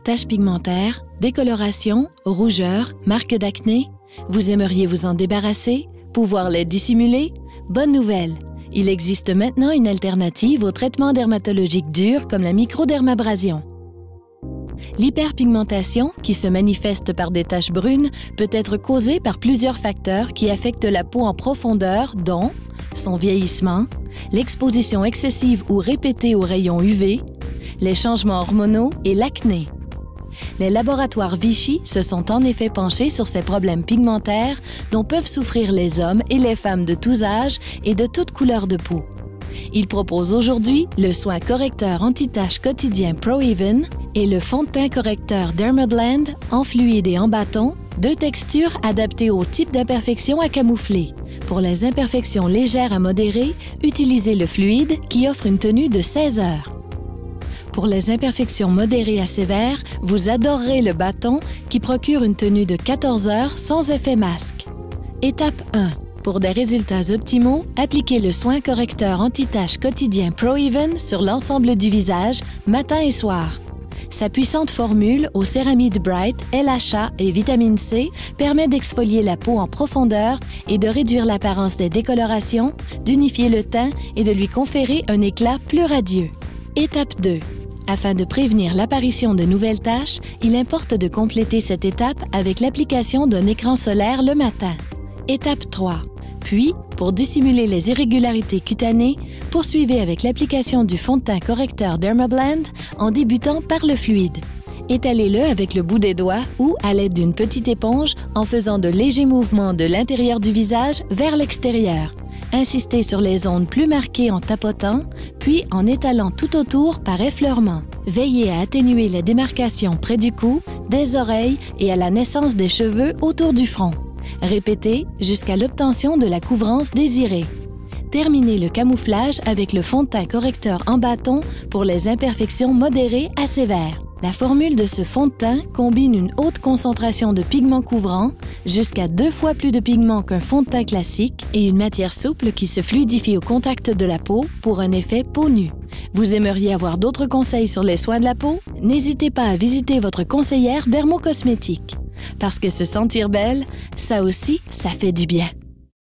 Taches pigmentaires, décoloration, rougeur, marques d'acné? Vous aimeriez vous en débarrasser? Pouvoir les dissimuler? Bonne nouvelle! Il existe maintenant une alternative aux traitements dermatologiques durs comme la microdermabrasion. L'hyperpigmentation, qui se manifeste par des taches brunes, peut être causée par plusieurs facteurs qui affectent la peau en profondeur, dont son vieillissement, l'exposition excessive ou répétée aux rayons UV, les changements hormonaux et l'acné. Les laboratoires Vichy se sont en effet penchés sur ces problèmes pigmentaires dont peuvent souffrir les hommes et les femmes de tous âges et de toutes couleurs de peau. Ils proposent aujourd'hui le soin correcteur anti-taches quotidien Pro-Even et le fond de teint correcteur Dermablend en fluide et en bâton, deux textures adaptées au type d'imperfection à camoufler. Pour les imperfections légères à modérées, utilisez le fluide qui offre une tenue de 16 heures. Pour les imperfections modérées à sévères, vous adorerez le bâton qui procure une tenue de 14 heures sans effet masque. Étape 1. Pour des résultats optimaux, appliquez le soin correcteur anti-taches quotidien Pro-Even sur l'ensemble du visage, matin et soir. Sa puissante formule aux céramides Bright, LHA et vitamine C permet d'exfolier la peau en profondeur et de réduire l'apparence des décolorations, d'unifier le teint et de lui conférer un éclat plus radieux. Étape 2. Afin de prévenir l'apparition de nouvelles taches, il importe de compléter cette étape avec l'application d'un écran solaire le matin. Étape 3. Puis, pour dissimuler les irrégularités cutanées, poursuivez avec l'application du fond de teint correcteur Dermablend en débutant par le fluide. Étalez-le avec le bout des doigts ou à l'aide d'une petite éponge en faisant de légers mouvements de l'intérieur du visage vers l'extérieur. Insistez sur les zones plus marquées en tapotant, puis en étalant tout autour par effleurement. Veillez à atténuer les démarcations près du cou, des oreilles et à la naissance des cheveux autour du front. Répétez jusqu'à l'obtention de la couvrance désirée. Terminez le camouflage avec le fond de teint correcteur en bâton pour les imperfections modérées à sévères. La formule de ce fond de teint combine une haute concentration de pigments couvrants, jusqu'à 2 fois plus de pigments qu'un fond de teint classique, et une matière souple qui se fluidifie au contact de la peau pour un effet peau nue. Vous aimeriez avoir d'autres conseils sur les soins de la peau? N'hésitez pas à visiter votre conseillère dermocosmétique. Parce que se sentir belle, ça aussi, ça fait du bien.